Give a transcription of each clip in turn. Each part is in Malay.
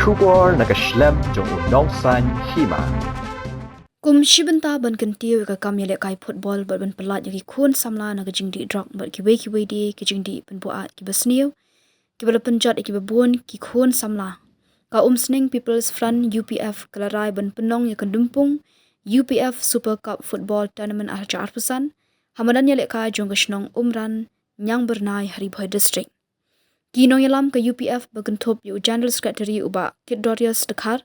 Shubor nakaslem jong unongsan Hima. Kum shibenta ban kentiu ka kamyele kai football ban pelat yaki khun samla na jingdi Drok bat ki we di ki jingdi pen buat ki basniu ki bala penjat ki babun ki khun samla ka Umsning People's Front UPF kalarai ban Pynlong ya kendumpung UPF Super Cup Football Tournament arja arpusan hamadan yele ka jong gnong umran nyang bernai Haribhoi district kinong yalam ka UPF bagentop yu General Secretary uba Kit Dorius Dekhar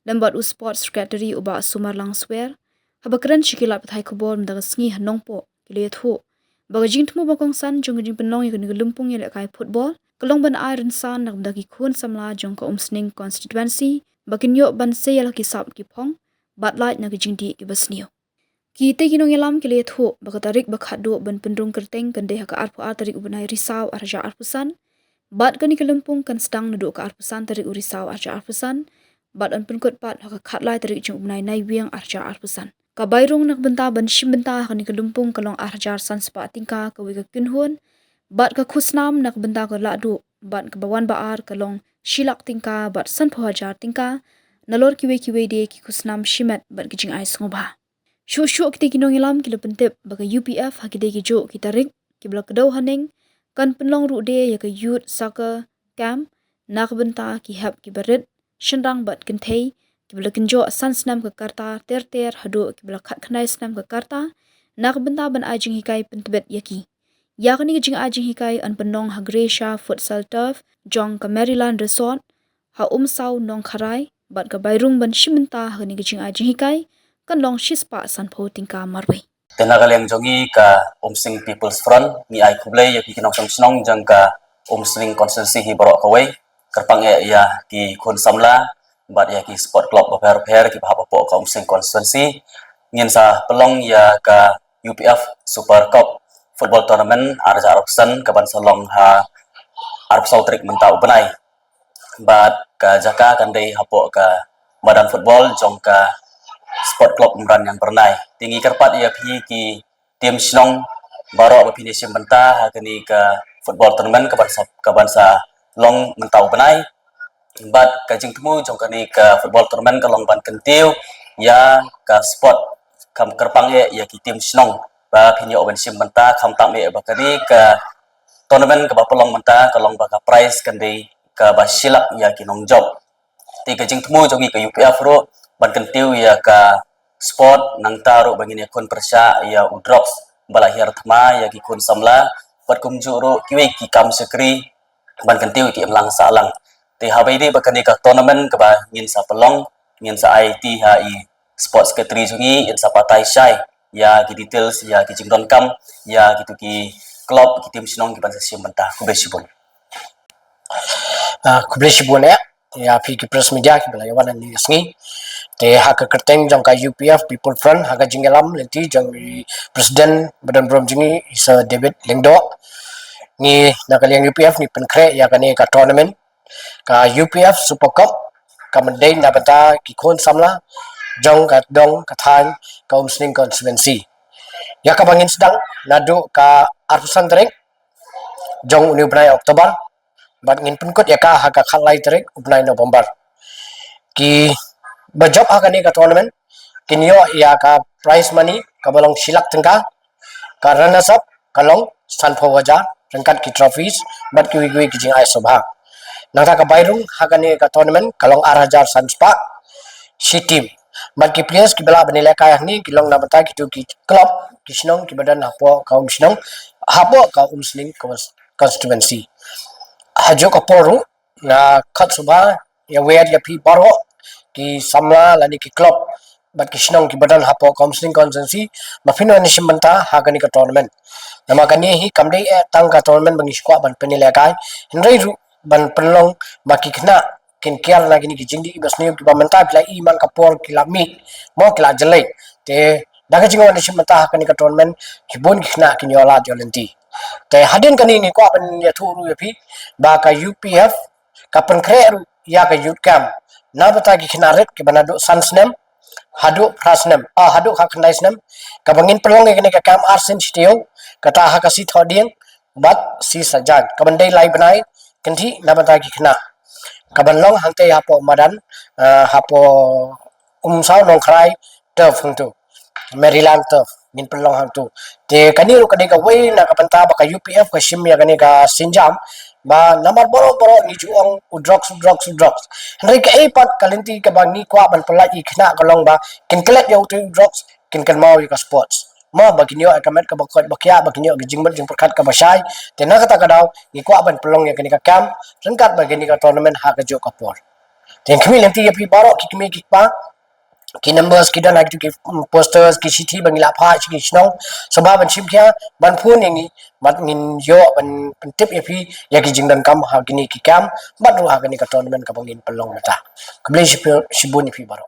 lembat sports secretary uba Sumarlang Swear habakran shikilat pathai khobor mdaga sngi hanongpo kile thu bagajing thmu bakong san jong jing Pynlong yek lumpung yele kai football kalong ban iron san nak mdagi khun samla jong ka Umsning constituency bakinyo ban seyal ki sap ki phong batlight nak jing di ki basniu ki te kinong yalam kile thu bagatarik bakhado ban pendrung kerteng kande ha ka arpu tarik ubnai risau arja arpusan bat kani kelumpung kan stang nadu ka arpusan tarik urisau arja arpusan bat an penkot pat haka khatlai tarik jung umnai nai wiang arja arpusan ka bairung nak benta ban shim benta kani kelumpung kalong arjar san spa tingka ka wi ka kinhun bat ka khusnam nak benta ka ladu bat ka bawan baar kalong shilak tingka bat san phajar tingka nalor kiwe de ki khusnam shimet bat kijing ai sngobha shu kiti kinong ilam kilo pentep baga UPF hakide ki jo ki tarik ki blak do haning kan Pynlong ru de ya ka youth soccer camp nak benta ki hap ki barit shenrang bat kenthei kibla kenjo san snam ka karta ter hado kibla khat khnai snam ka karta nak benta ban ajing hikai pentbet yaki yakni jing ajing hikai an Pynlong ha Gresha futsal turf jong ka Maryland resort ha umsau nong kharai bat ka bairung ban shimenta ha ni jing ajing hikai kan long shispa san pho tingka marwei tenagaleng jongi ka Umsning People's Front ni ai kublai ya ki nong snong jang ka Umsning constituency hi borok kawai kerpang ya ki khun samla bat ya ki sport club baper ki bahap po ka Umsning constituency ngin sa pelong ya ka UPF Super Cup Football Tournament arja arupsan ka ban salong ha arupsau trik menta ubenai bat ka jaka kandai hapo ka badan football jong ka sport club umran yang bernai tinggi kerpat ya pi ki tim snong barok bapini sim benta ha kini ka football tournament ka bansa long mentau benai bat kajing temu jong kani ka football tournament ka long ban kentiu ya ka sport kam kerpang ya ki tim snong ba pinyo ban sim benta kam tak me ba kani ka tournament ka ba pelong benta ka long ba ka prize kandi ka ba silak ya ki nong job ti kajing temu jong ki UPF ro ban kentiu ya ka sport nang taru bangin Ïakhun persya ya Drok balahir thma ya ki kun samla bat kumju ro kiwe ki kam sekri ban kentiu ki emlang salang te habai di bakani ka tournament ka ba ngin sa pelong ngin sa IT HI sports secretary jungi in sa patai syai ya ki details ya ki jingdon kam ya gitu ki club ki tim sinong ki ban sa sim benta kubesibun kubesibun ya pi ki press media ki bala yawan ni sngi te hak kerteng jong ka UPF People Front hak jingelam lenti jong president badan brom jingi isa David Lengdo ni nakaliang UPF ni penkre ya kani ka tournament ka UPF Super Cup ka mendai na bata ki khon samla jong ka dong ka than ka Umsning constituency ya ka bangin sedang nadu ka arpusan tereng jong uni brai Oktober bat ngin penkot ya ka hak khalai tereng ubnai November ki bajob akani ka tournament kinyo ya ka prize money ka balong silak tengka ka runners up kalong sanpho waja rengkat ki trophies bat ki wi ki jing ai sobha nangta ka bairung hakani ka tournament kalong 8000 sanspa si team bat ki players ki bala benilai kaya ni kilong na bata ki tu ki club ki sinong ki badan hapo ka Umsning hapo ka Umsning constituency hajo ka poru na khat sobha ya wer ya pi baro ki samla lani ki club bat ki sinong ki badan hapo Umsning constituency mafino ni simbanta hakani ka tournament nama kani hi kamdei tang ka tournament bangi squad ban penilai kai hinrei ru ban Pynlong baki kena kin kial lagi ni ki jingdi basni ki bamenta bila i man kapor ki lami mo ki la jelai te daga jingo ni simbanta hakani ka tournament ki bon ki kena ki nyola jolenti te hadin kani ni ko ban ya thuru ya pi ba ka UPF ka penkre ya ka youth camp na bata ki kinaret ki banado sansnem hadu prasnem hadu haknaisnem ka bangin Pynlong ni ka kam arsen sitio kata hakasi thoding bat si sajad ka bandai lai banai kanthi na bata ki khna Kabanlong hangte hapo madan hapo umsau nong krai turf hangtu Maryland turf min Pynlong hangtu te kani ru kani ka wei na ka panta ba ka UPF ka shim ya kani ka sinjam ba namar boro ni juang udrox henry ka pat kalenti ka bang ni kwa ban pelai khna ka long ba kin kelet yo tu udrox kin kan mau ka sports ma baginyo akamet ka bakot bakya baginyo gijingmat jing perkat ka basai te na kata kadau ni kwa ban pelong ya kani ka camp rengkat bagini ka tournament ha ka jo ka por ten kami lenti ya pi baro ki kami ki pa ki numbers ki dan ki posters ki city bangila pha ki snong sabab ban chim kya ban phun ni mat min yo ban tip ya pi ya ki jingdan kam ha gini ki kam bat ru ha gini ka tournament ka bangin pelong mata kable shibun ni pi baro